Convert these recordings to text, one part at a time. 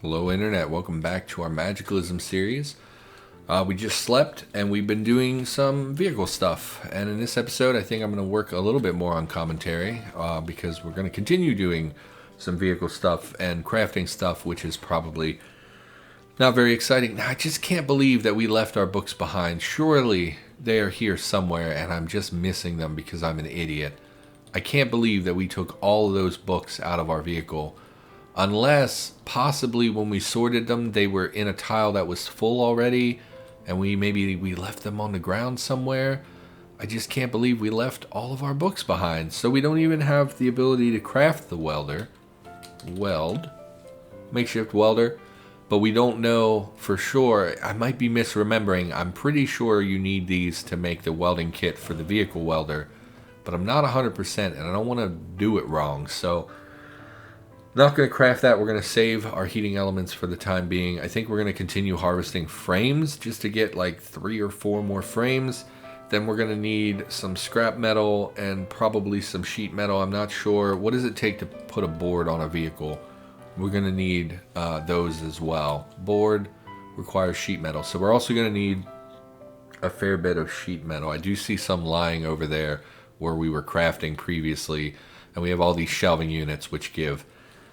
Hello Internet, welcome back to our Magiclysm series. We just slept and we've been doing some vehicle stuff. And in this episode I think I'm going to work a little bit more on commentary because we're going to continue doing some vehicle stuff and crafting stuff, which is probably not very exciting. Now, I just can't believe that we left our books behind. Surely they are here somewhere and I'm just missing them because I'm an idiot. I can't believe that we took all of those books out of our vehicle. Unless, possibly when we sorted them, they were in a tile that was full already, and maybe we left them on the ground somewhere. I just can't believe we left all of our books behind. So we don't even have the ability to craft the makeshift welder. But we don't know for sure. I might be misremembering. I'm pretty sure you need these to make the welding kit for the vehicle welder. But I'm not 100%, and I don't want to do it wrong. So not going to craft that. We're going to save our heating elements for the time being. I think we're going to continue harvesting frames just to get like 3 or 4 more frames. Then we're going to need some scrap metal and probably some sheet metal. I'm not sure. What does it take to put a board on a vehicle? We're going to need those as well. Board requires sheet metal. So we're also going to need a fair bit of sheet metal. I do see some lying over there where we were crafting previously. And we have all these shelving units which give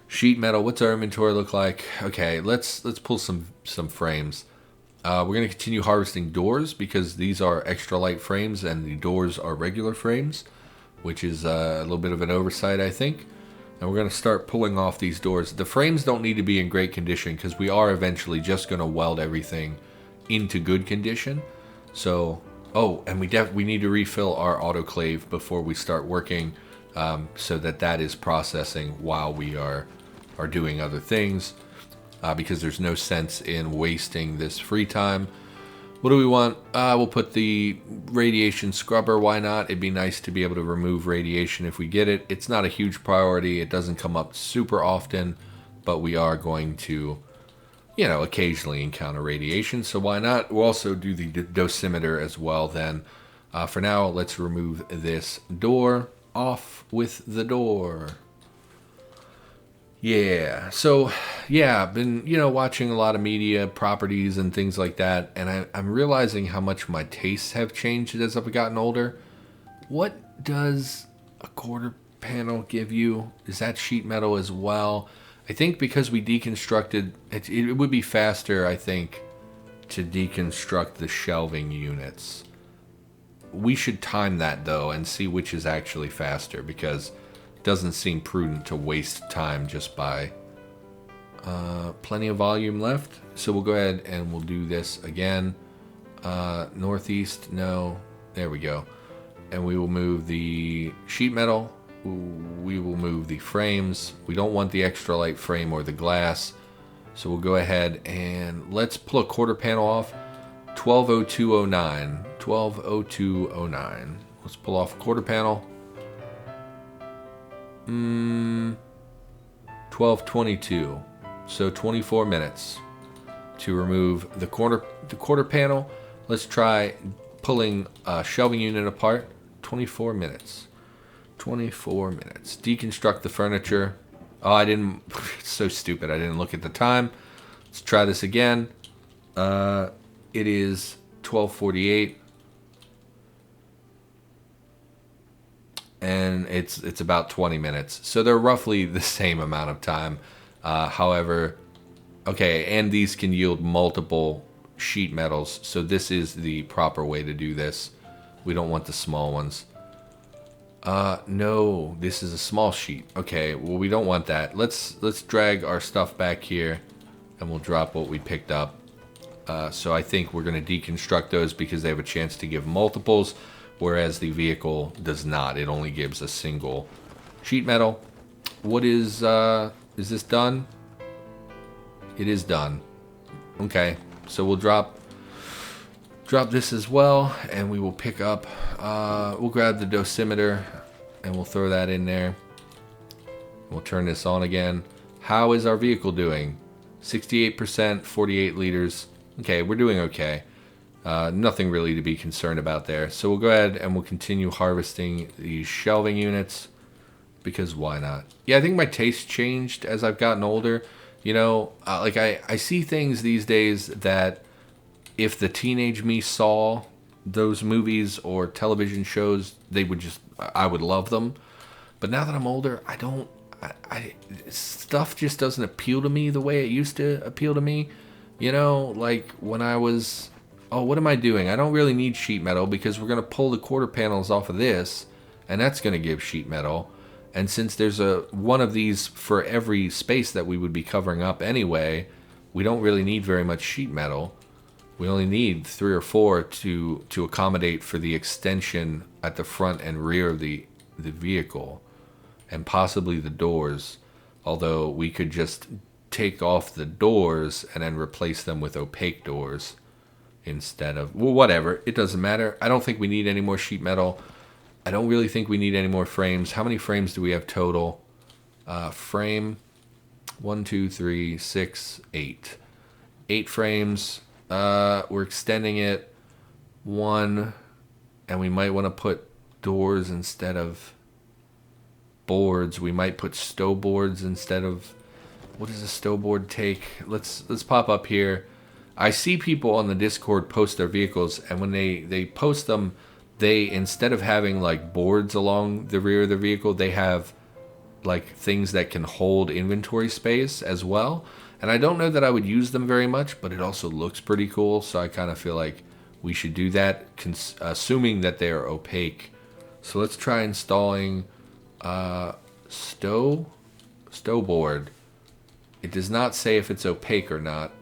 sheet metal. What's our inventory look like? Okay, let's pull some frames. We're going to continue harvesting doors because these are extra light frames and the doors are regular frames, which is a little bit of an oversight, I think. And we're going to start pulling off these doors. The frames don't need to be in great condition because we are eventually just going to weld everything into good condition. So, and we need to refill our autoclave before we start working, so that is processing while we are doing other things, because there's no sense in wasting this free time. What do we want? We'll put the radiation scrubber. Why not? It'd be nice to be able to remove radiation if we get it. It's not a huge priority. It doesn't come up super often, but we are going to, occasionally encounter radiation. So why not? We'll also do the dosimeter as well then. For now, let's remove this door. Off with the door. Yeah, so I've been watching a lot of media properties and things like that, and I'm realizing how much my tastes have changed as I've gotten older. What does a quarter panel give you? Is that sheet metal as well? I think because we deconstructed it would be faster, I think, to deconstruct the shelving units. We should time that though and see which is actually faster, because it doesn't seem prudent to waste time just by plenty of volume left. So we'll go ahead and we'll do this again. Northeast, no, there we go. And we will move the sheet metal. We will move the frames. We don't want the extra light frame or the glass. So we'll go ahead and let's pull a quarter panel off. 120209. 120209. Let's pull off a quarter panel. 1222. So 24 minutes to remove the quarter panel. Let's try pulling a shelving unit apart. 24 minutes. 24 minutes. Deconstruct the furniture. Oh, I didn't. It's so stupid. I didn't look at the time. Let's try this again. It is 12:48. And it's about 20 minutes. So they're roughly the same amount of time. However, okay, and these can yield multiple sheet metals. So this is the proper way to do this. We don't want the small ones. No, this is a small sheet. Okay, well, we don't want that. Let's drag our stuff back here and we'll drop what we picked up. So I think we're going to deconstruct those because they have a chance to give multiples, whereas the vehicle does not. It only gives a single sheet metal. What is this done? It is done. Okay, so we'll drop this as well, and we will pick up, we'll grab the dosimeter, and we'll throw that in there. We'll turn this on again. How is our vehicle doing? 68%, 48 liters. Okay, we're doing okay. Nothing really to be concerned about there. So we'll go ahead and we'll continue harvesting these shelving units, because why not? Yeah, I think my taste changed as I've gotten older. You know, like I see things these days that if the teenage me saw those movies or television shows, I would love them. But now that I'm older, I don't, stuff just doesn't appeal to me the way it used to appeal to me. You know, like when I was, oh, what am I doing? I don't really need sheet metal because we're going to pull the quarter panels off of this, and that's going to give sheet metal. And since there's one of these for every space that we would be covering up anyway, we don't really need very much sheet metal. We only need 3 or 4 to accommodate for the extension at the front and rear of the vehicle, and possibly the doors. Although we could just take off the doors and then replace them with opaque doors instead of, well, whatever. It doesn't matter. I don't think we need any more sheet metal. I don't really think we need any more frames. How many frames do we have total? Frame 1, 2, 3, 6, 8. 8 frames. We're extending it 1, and we might want to put doors instead of boards. We might put stow boards instead of, what does a stow board take? Let's pop up here. I see people on the Discord post their vehicles, and when they post them, they, instead of having like boards along the rear of the vehicle, they have like things that can hold inventory space as well. And I don't know that I would use them very much, but it also looks pretty cool. So I kind of feel like we should do that, assuming that they are opaque. So let's try installing stow board. It does not say if it's opaque or not.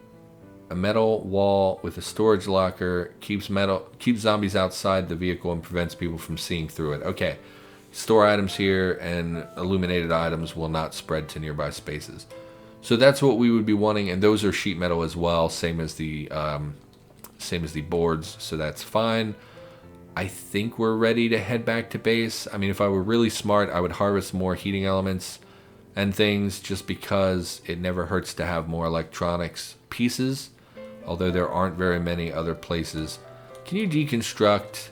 A metal wall with a storage locker keeps zombies outside the vehicle and prevents people from seeing through it. Okay. Store items here, and illuminated items will not spread to nearby spaces. So that's what we would be wanting, and those are sheet metal as well, same as the boards. So that's fine. I think we're ready to head back to base. I mean, if I were really smart, I would harvest more heating elements and things, just because it never hurts to have more electronics pieces. Although there aren't very many other places. Can you deconstruct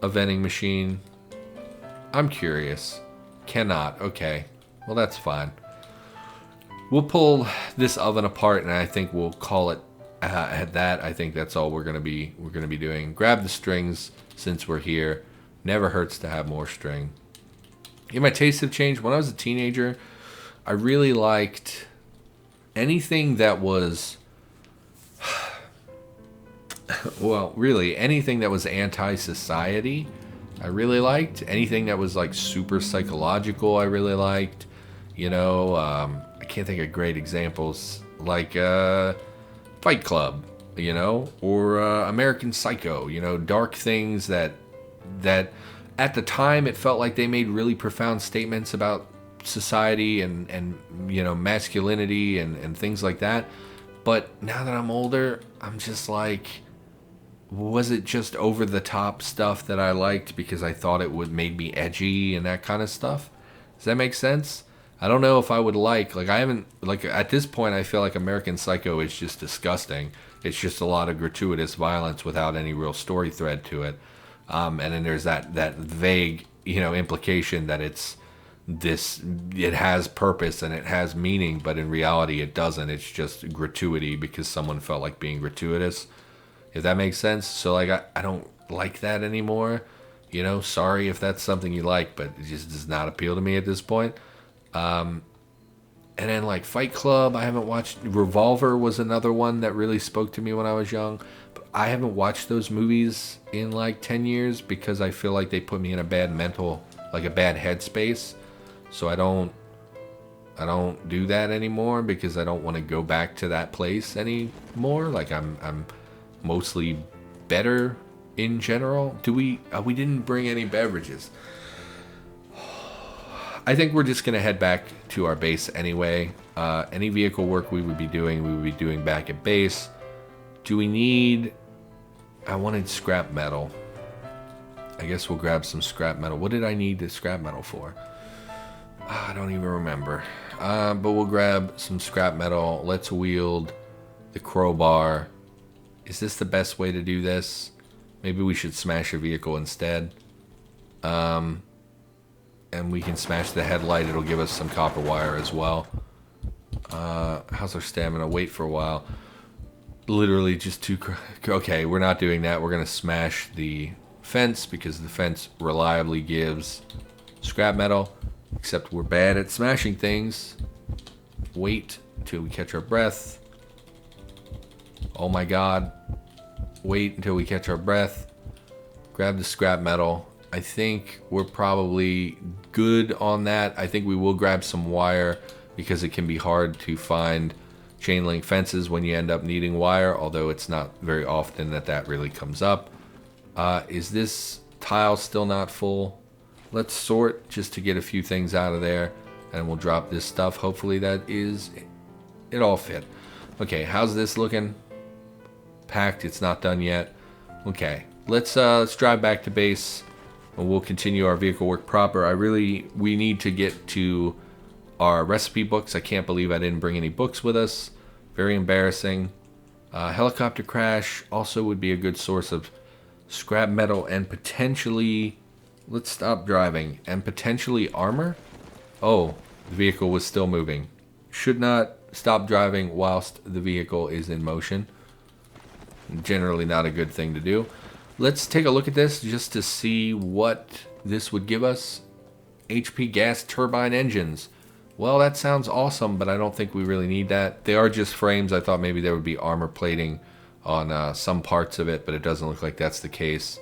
a vending machine? I'm curious. Cannot. Okay. Well, that's fine. We'll pull this oven apart, and I think we'll call it at that. I think that's all we're gonna be doing. Grab the strings since we're here. Never hurts to have more string. Yeah, my tastes have changed. When I was a teenager, I really liked anything that was, well, really anything that was anti-society. I really liked anything that was like super psychological. I really liked, you know, I can't think of great examples, like Fight Club, you know, or American Psycho, you know, dark things that at the time it felt like they made really profound statements about society and you know, masculinity and things like that. But now that I'm older, I'm just like, was it just over the top stuff that I liked because I thought it would make me edgy and that kind of stuff? Does that make sense? I don't know if I would like I haven't, like, at this point I feel like American Psycho is just disgusting. It's just a lot of gratuitous violence without any real story thread to it. And then there's that vague, you know, implication that it has purpose and it has meaning, but in reality it doesn't. It's just gratuity because someone felt like being gratuitous. If that makes sense. So like I don't like that anymore. You know, sorry if that's something you like, but it just does not appeal to me at this point. And then like Fight Club, I haven't watched. Revolver was another one that really spoke to me when I was young. But I haven't watched those movies in like 10 years because I feel like they put me in a bad a bad headspace. So I don't do that anymore because I don't want to go back to that place anymore. Like I'm mostly better in general. We didn't bring any beverages. I think we're just gonna head back to our base anyway. Any vehicle work we would be doing back at base. Do we need, I wanted scrap metal. I guess we'll grab some scrap metal. What did I need the scrap metal for? I don't even remember. But we'll grab some scrap metal. Let's wield the crowbar. Is this the best way to do this? Maybe we should smash a vehicle instead. And we can smash the headlight. It'll give us some copper wire as well. How's our stamina? Wait for a while. Literally just two. Okay, we're not doing that. We're gonna smash the fence because the fence reliably gives scrap metal. Except we're bad at smashing things. Wait until we catch our breath. Oh my god. Wait until we catch our breath. Grab the scrap metal. I think we're probably good on that. I think we will grab some wire because it can be hard to find chain link fences when you end up needing wire, although it's not very often that that really comes up. Is this tile still not full? Let's sort just to get a few things out of there, and we'll drop this stuff. Hopefully that is it. All fit. Okay, how's this looking? Packed. It's not done yet. Okay, let's drive back to base, and we'll continue our vehicle work proper. We need to get to our recipe books. I can't believe I didn't bring any books with us. Very embarrassing. Helicopter crash also would be a good source of scrap metal and potentially, let's stop driving, and potentially armor. Oh, the vehicle was still moving. Should not stop driving whilst the vehicle is in motion. Generally not a good thing to do. Let's take a look at this just to see what this would give us. HP gas turbine engines. Well, that sounds awesome, but I don't think we really need that. They are just frames. I thought maybe there would be armor plating on some parts of it, but it doesn't look like that's the case.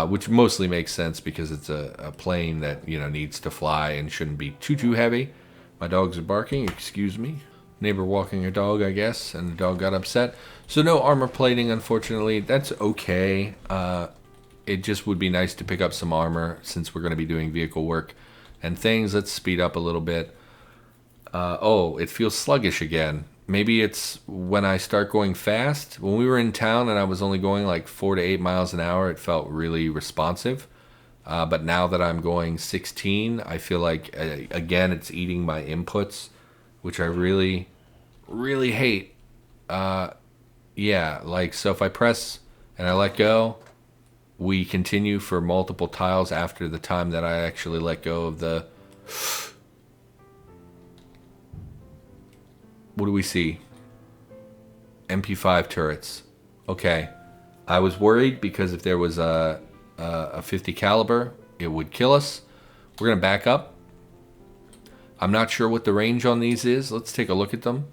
Which mostly makes sense because it's a plane that, you know, needs to fly and shouldn't be too heavy. My dogs are barking, excuse me. Neighbor walking her dog, I guess, and the dog got upset. So no armor plating, unfortunately. That's okay. It just would be nice to pick up some armor since we're going to be doing vehicle work and things. Let's speed up a little bit. Oh, it feels sluggish again. Maybe it's when I start going fast. When we were in town and I was only going like 4 to 8 miles an hour, it felt really responsive. But now that I'm going 16, I feel like, again, it's eating my inputs, which I really hate. Yeah, like, so if I press and I let go, we continue for multiple tiles after the time that I actually let go of the... What do we see? MP5 turrets. Okay. I was worried because if there was a 50 caliber, it would kill us. We're going to back up. I'm not sure what the range on these is. Let's take a look at them.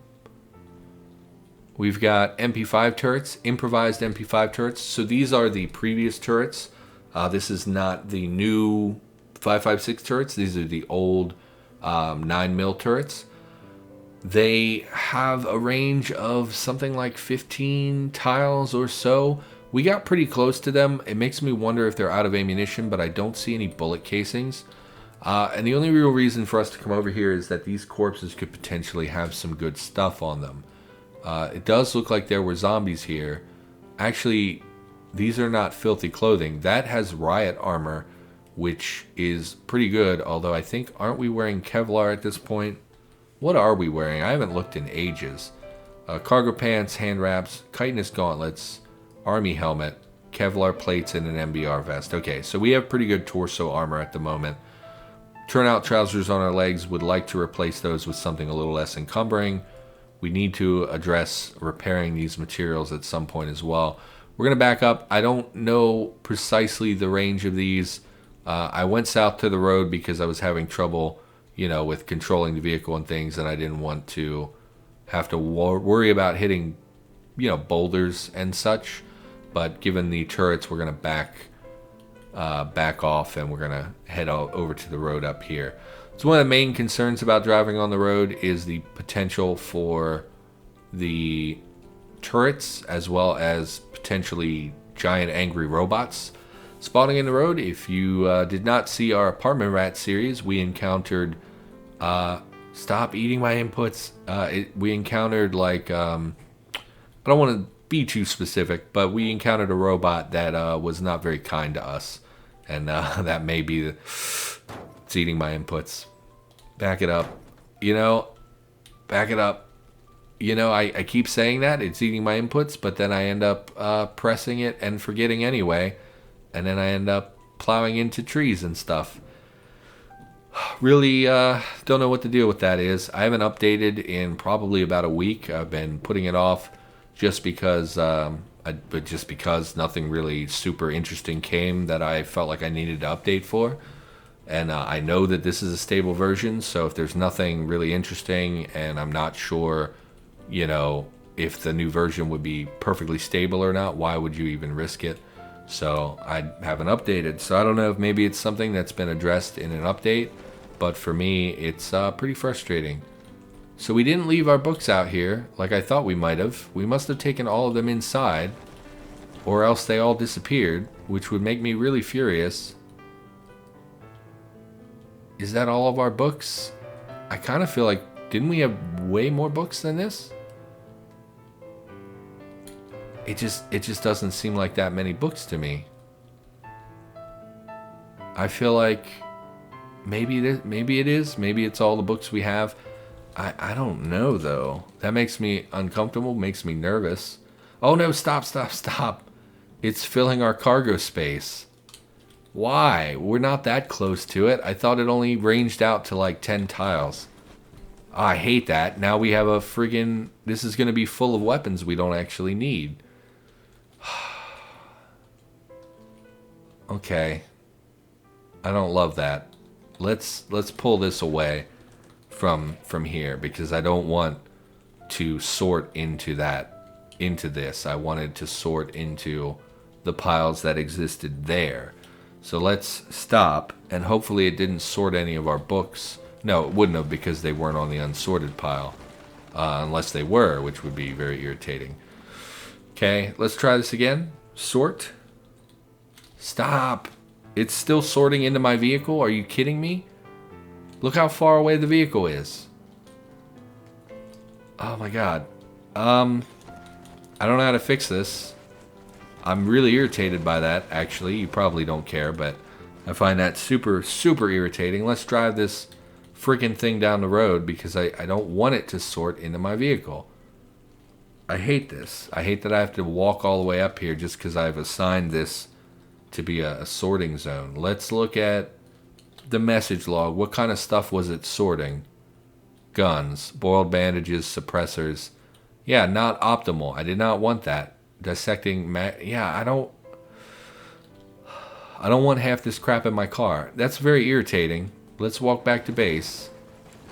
We've got MP5 turrets, improvised MP5 turrets. So these are the previous turrets. This is not the new 5.56 turrets. These are the old 9mm turrets. They have a range of something like 15 tiles or so. We got pretty close to them. It makes me wonder if they're out of ammunition, but I don't see any bullet casings. And the only real reason for us to come over here is that these corpses could potentially have some good stuff on them. It does look like there were zombies here. Actually, these are not filthy clothing. That has riot armor, which is pretty good, although I think, aren't we wearing Kevlar at this point? What are we wearing? I haven't looked in ages. Cargo pants, hand wraps, chitinous gauntlets, army helmet, Kevlar plates, and an MBR vest. Okay, so we have pretty good torso armor at the moment. Turnout trousers on our legs, would like to replace those with something a little less encumbering. We need to address repairing these materials at some point as well. We're going to back up. I don't know precisely the range of these. I went south to the road because I was having trouble, you know, with controlling the vehicle and things, and I didn't want to have to worry about hitting, you know, boulders and such. But given the turrets, we're going to back off, and we're going to head over to the road up here. So one of the main concerns about driving on the road is the potential for the turrets as well as potentially giant angry robots spawning in the road. If you did not see our Apartment Rat series, we encountered... stop eating my inputs. We encountered, like... I don't want to be too specific, but we encountered a robot that was not very kind to us. And that may be it's eating my inputs. Back it up. You know, back it up. You know, I keep saying that it's eating my inputs, but then I end up pressing it and forgetting anyway. And then I end up plowing into trees and stuff. Really don't know what the deal with that is. I haven't updated in probably about a week. I've been putting it off just because, but just because nothing really super interesting came that I felt like I needed to update for. And I know that this is a stable version, so if there's nothing really interesting and I'm not sure, you know, if the new version would be perfectly stable or not, why would you even risk it? So I haven't updated. So I don't know if maybe it's something that's been addressed in an update, but for me, it's pretty frustrating. So we didn't leave our books out here like I thought we might have. We must have taken all of them inside, or else they all disappeared, which would make me really furious. Is that all of our books? I kind of feel like, didn't we have way more books than this? It just doesn't seem like that many books to me. I feel like maybe it is. Maybe it's all the books we have. I don't know though. That makes me uncomfortable, makes me nervous. Oh no, stop. It's filling our cargo space. Why? We're not that close to it. I thought it only ranged out to like 10 tiles. Oh, I hate that. Now we have a friggin'... This is going to be full of weapons we don't actually need. Okay. I don't love that. Let's pull this away from here because I don't want to sort into this. I wanted to sort into the piles that existed there. So let's stop, and hopefully it didn't sort any of our books. No, it wouldn't have because they weren't on the unsorted pile. Unless they were, which would be very irritating. Okay, let's try this again. Sort. Stop. It's still sorting into my vehicle? Are you kidding me? Look how far away the vehicle is. Oh my god. I don't know how to fix this. I'm really irritated by that, actually. You probably don't care, but I find that super, super irritating. Let's drive this freaking thing down the road because I don't want it to sort into my vehicle. I hate this. I hate that I have to walk all the way up here just because I've assigned this to be a sorting zone. Let's look at the message log. What kind of stuff was it sorting? Guns, boiled bandages, suppressors. Yeah, not optimal. I did not want that. Dissecting, yeah, I don't want half this crap in my car. That's very irritating. Let's walk back to base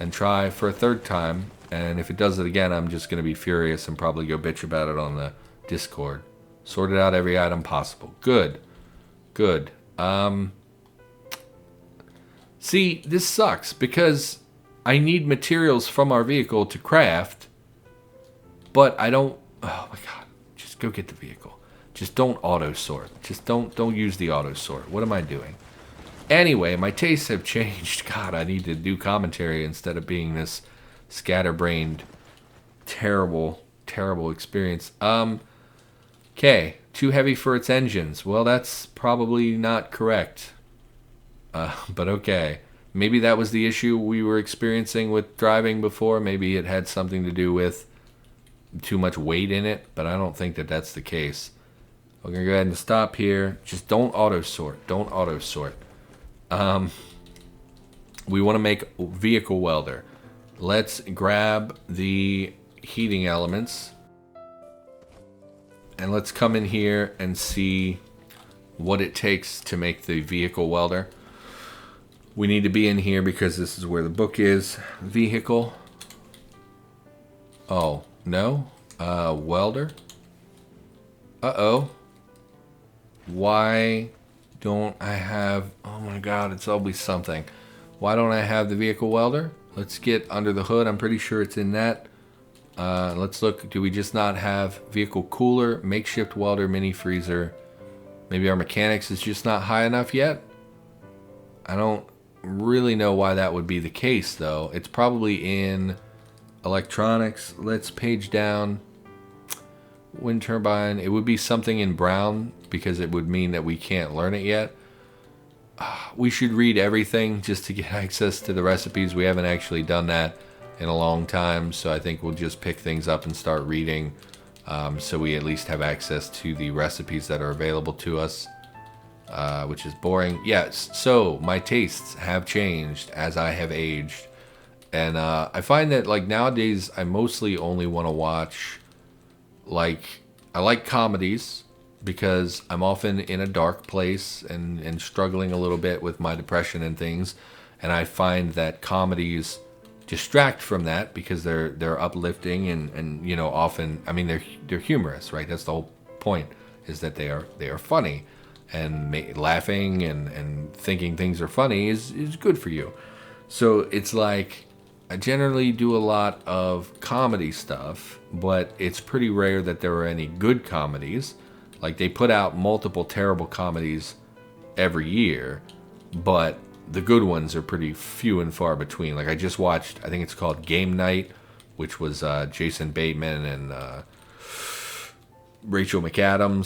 and try for a third time. And if it does it again, I'm just going to be furious and probably go bitch about it on the Discord. Sorted out every item possible. Good. See, this sucks because I need materials from our vehicle to craft, but I don't... Oh my god. Just go get the vehicle. Just don't auto sort. Just don't use the auto sort. What am I doing? Anyway, my tastes have changed. God, I need to do commentary instead of being this scatterbrained, terrible experience. Okay, too heavy for its engines. Well, that's probably not correct. But okay. Maybe that was the issue we were experiencing with driving before. Maybe it had something to do with too much weight in it, but I don't think that that's the case. We're going to go ahead and stop here. Just don't auto sort. Don't auto sort. We want to make vehicle welder. Let's grab the heating elements. And let's come in here and see what it takes to make the vehicle welder. We need to be in here because this is where the book is. Vehicle. Oh, no. Welder. Uh-oh. Why don't I have... Oh my god, it's always something. Why don't I have the vehicle welder? Let's get under the hood. I'm pretty sure it's in that. Let's look. Do we just not have vehicle cooler, makeshift welder, mini freezer? Maybe our mechanics is just not high enough yet? I don't really know why that would be the case, though. It's probably in electronics. Let's page down. Wind turbine. It would be something in brown because it would mean that we can't learn it yet. We should read everything just to get access to the recipes. We haven't actually done that in a long time, so I think we'll just pick things up and start reading, so we at least have access to the recipes that are available to us. which is boring. Yes, so my tastes have changed as I have aged. And I find that, like, nowadays, I mostly only want to watch, like, I like comedies because I'm often in a dark place and struggling a little bit with my depression and things. And I find that comedies distract from that because they're uplifting and often, I mean, they're humorous, right? That's the whole point, is that they are funny, and laughing and thinking things are funny is good for you. So it's like, I generally do a lot of comedy stuff, but it's pretty rare that there are any good comedies. Like, they put out multiple terrible comedies every year, but the good ones are pretty few and far between. Like, I just watched, I think it's called Game Night, which was Jason Bateman and Rachel McAdams,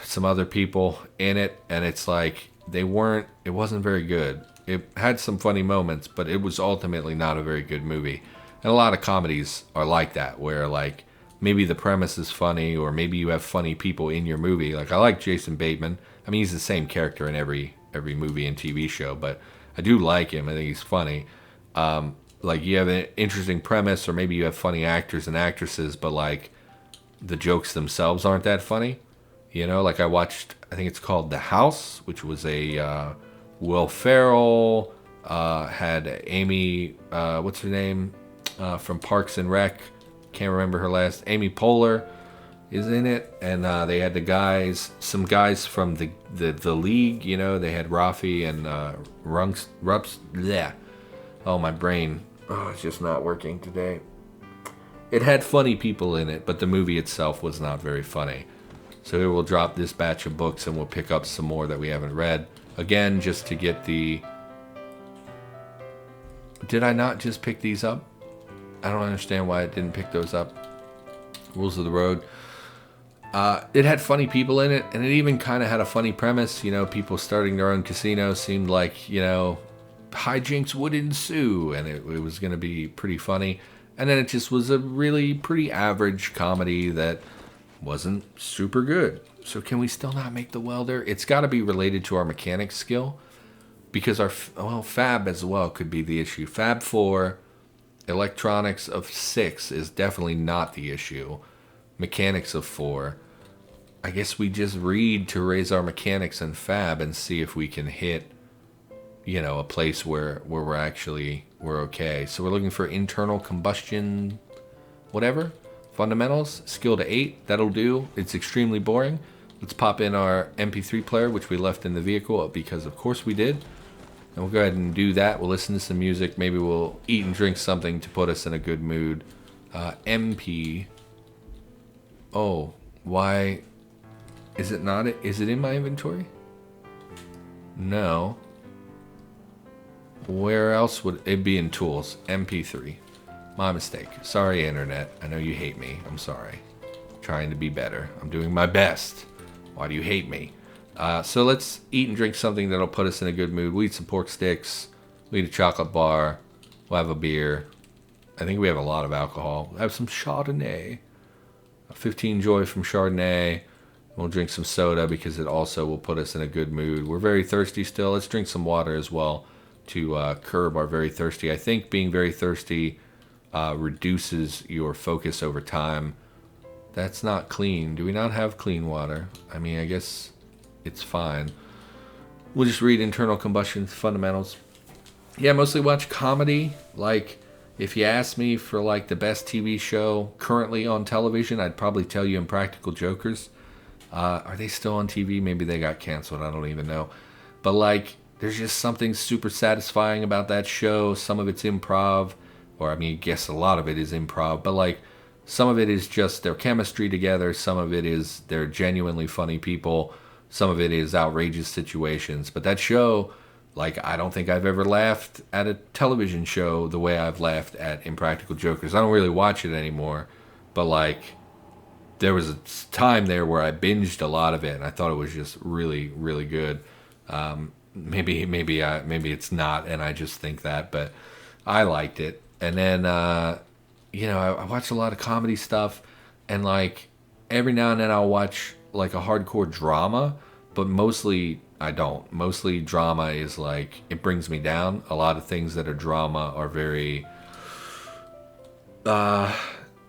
some other people in it, and it's like, it wasn't very good. It had some funny moments, but it was ultimately not a very good movie. And a lot of comedies are like that, where, like, maybe the premise is funny, or maybe you have funny people in your movie. Like, I like Jason Bateman. I mean, he's the same character in every movie and TV show, but I do like him. I think he's funny. Like, you have an interesting premise, or maybe you have funny actors and actresses, but, like, the jokes themselves aren't that funny. Like, I watched, I think it's called The House, which was a Will Ferrell, had Amy, what's her name, from Parks and Rec, can't remember her last, Amy Poehler is in it, and they had some guys from the League, they had Rafi and Rups, yeah. Oh, my brain, it's just not working today. It had funny people in it, but the movie itself was not very funny. So here we'll drop this batch of books and we'll pick up some more that we haven't read. Again, just to get the... Did I not just pick these up? I don't understand why I didn't pick those up. Rules of the Road. It had funny people in it, and it even kind of had a funny premise. People starting their own casino seemed like, hijinks would ensue, and it was going to be pretty funny. And then it just was a really pretty average comedy that wasn't super good. So can we still not make the welder? It's got to be related to our mechanics skill, because Fab as well could be the issue. Fab 4, electronics of 6 is definitely not the issue. Mechanics of 4. I guess we just read to raise our mechanics in Fab and see if we can hit, a place where we're okay. So we're looking for internal combustion, whatever. Fundamentals, skill to 8, that'll do. It's extremely boring. Let's pop in our MP3 player, which we left in the vehicle, because of course we did. And we'll go ahead and do that. We'll listen to some music. Maybe we'll eat and drink something to put us in a good mood. MP. Oh, why is it not? Is it in my inventory? No. Where else would it be? In tools? MP3. My mistake. Sorry, internet. I know you hate me. I'm sorry. I'm trying to be better. I'm doing my best. Why do you hate me? So let's eat and drink something that'll put us in a good mood. We'll eat some pork sticks. We'll eat a chocolate bar. We'll have a beer. I think we have a lot of alcohol. We'll have some Chardonnay. 15 Joy from Chardonnay. We'll drink some soda because it also will put us in a good mood. We're very thirsty still. Let's drink some water as well to curb our very thirsty. I think being very thirsty reduces your focus over time. That's not clean. Do we not have clean water? I mean, I guess it's fine. We'll just read internal combustion fundamentals. Yeah, mostly watch comedy. Like, if you ask me for, like, the best TV show currently on television, I'd probably tell you Impractical Jokers. Are they still on TV? Maybe they got canceled. I don't even know. But, like, there's just something super satisfying about that show. Some of it's improv. Or, I mean, I guess a lot of it is improv. But, like, some of it is just their chemistry together. Some of it is they're genuinely funny people. Some of it is outrageous situations. But that show, like, I don't think I've ever laughed at a television show the way I've laughed at Impractical Jokers. I don't really watch it anymore. But, like, there was a time there where I binged a lot of it. And I thought it was just really, really good. Maybe it's not. And I just think that. But I liked it. And then, I watch a lot of comedy stuff, and, like, every now and then I'll watch, like, a hardcore drama, but mostly I don't. Mostly drama is like, it brings me down. A lot of things that are drama are very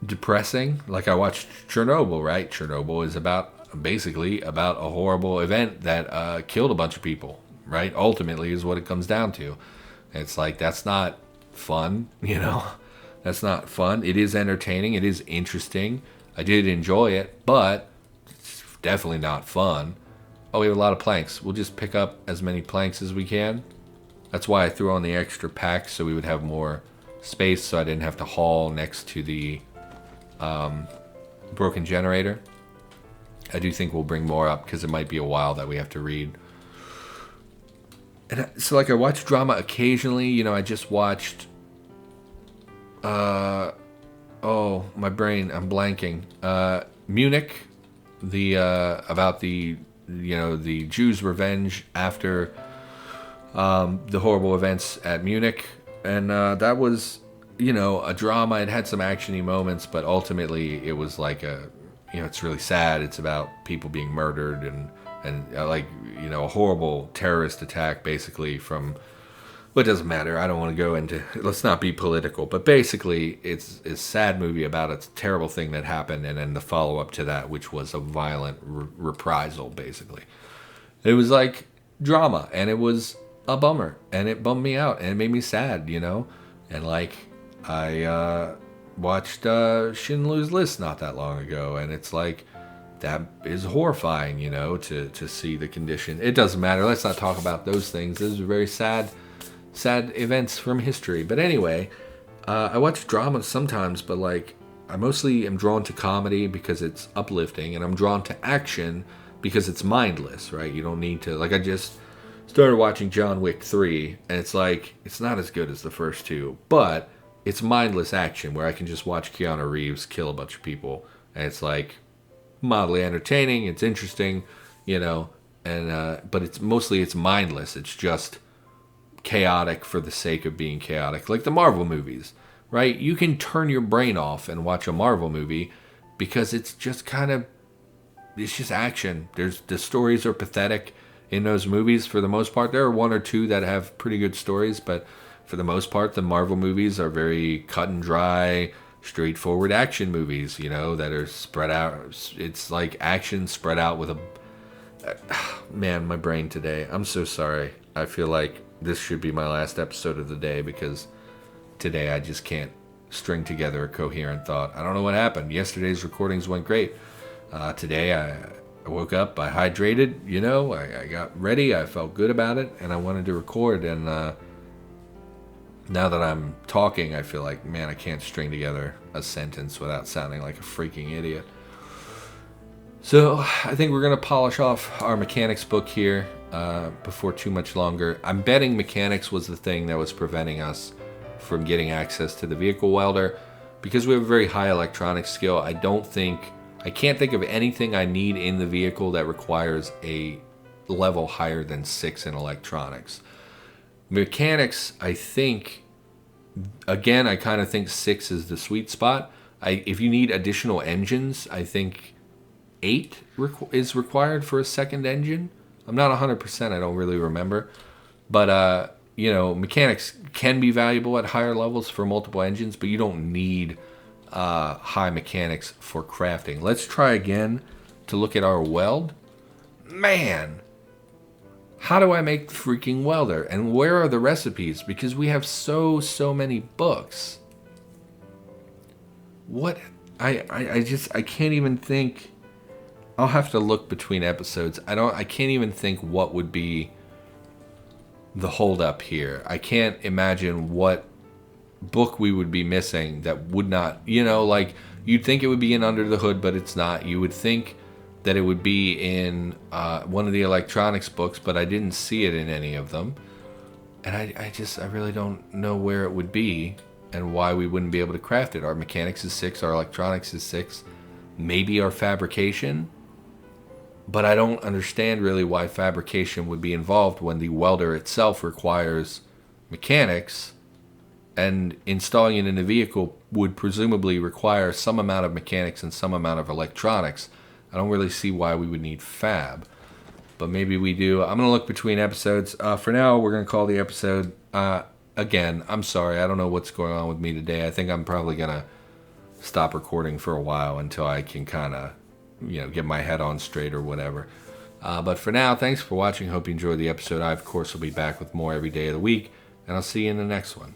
depressing. Like I watched Chernobyl, right? Chernobyl is basically about a horrible event that killed a bunch of people, right? Ultimately is what it comes down to. It's like, that's not fun, That's not fun. It is entertaining. It is interesting. I did enjoy it, but it's definitely not fun. Oh, we have a lot of planks. We'll just pick up as many planks as we can. That's why I threw on the extra pack, so we would have more space, so I didn't have to haul next to the broken generator. I do think we'll bring more up, because it might be a while that we have to read. And so, like, I watch drama occasionally. I just watched... oh, my brain, I'm blanking. Munich, about the Jews' revenge after the horrible events at Munich. And that was, a drama. It had some actiony moments, but ultimately it was like it's really sad. It's about people being murdered and a horrible terrorist attack, basically, from... Well, it doesn't matter. I don't want to go into... Let's not be political. But basically, it's a sad movie about a terrible thing that happened, and then the follow-up to that, which was a violent reprisal, basically. It was like drama, and it was a bummer, and it bummed me out, and it made me sad, And, like, I watched Schindler's List not that long ago, and it's like... That is horrifying, to see the condition. It doesn't matter. Let's not talk about those things. Those are very sad events from history. But anyway, I watch drama sometimes, but like I mostly am drawn to comedy because it's uplifting, and I'm drawn to action because it's mindless, right? You don't need to... Like, I just started watching John Wick 3, and it's like, it's not as good as the first two, but it's mindless action where I can just watch Keanu Reeves kill a bunch of people, and it's like mildly entertaining, it's interesting, and but it's mindless. It's just chaotic for the sake of being chaotic, like the Marvel movies, right? You can turn your brain off and watch a Marvel movie because it's just it's just action. The stories are pathetic in those movies for the most part. There are one or two that have pretty good stories, but for the most part, the Marvel movies are very cut and dry, straightforward action movies, that are spread out. It's like action spread out with a... Man, my brain today. I'm so sorry. I feel like this should be my last episode of the day, because today I just can't string together a coherent thought. I don't know what happened. Yesterday's recordings went great. Today I woke up, I hydrated, I got ready, I felt good about it, and I wanted to record, and now that I'm talking, I feel like, man, I can't string together a sentence without sounding like a freaking idiot. So I think we're going to polish off our mechanics book here before too much longer. I'm betting mechanics was the thing that was preventing us from getting access to the vehicle welder, because we have a very high electronics skill. I can't think of anything I need in the vehicle that requires a level higher than 6 in electronics. Mechanics, I think, again, I kind of think 6 is the sweet spot. If you need additional engines, I think 8 is required for a second engine. I'm not 100%, I don't really remember. But, mechanics can be valuable at higher levels for multiple engines, but you don't need high mechanics for crafting. Let's try again to look at our weld. Man! How do I make the freaking welder? And where are the recipes? Because we have so many books. What? I can't even think. I'll have to look between episodes. I can't even think what would be the holdup here. I can't imagine what book we would be missing that would not, you'd think it would be in Under the Hood, but it's not. You would think that it would be in one of the electronics books, but I didn't see it in any of them. And I really don't know where it would be and why we wouldn't be able to craft it. Our mechanics is 6, our electronics is 6, maybe our fabrication. But I don't understand really why fabrication would be involved when the welder itself requires mechanics, and installing it in a vehicle would presumably require some amount of mechanics and some amount of electronics. I don't really see why we would need fab. but maybe we do. I'm going to look between episodes. For now, we're going to call the episode. Again, I'm sorry. I don't know what's going on with me today. I think I'm probably going to stop recording for a while until I can kind of, get my head on straight or whatever. But for now, thanks for watching. Hope you enjoyed the episode. I, of course, will be back with more every day of the week, and I'll see you in the next one.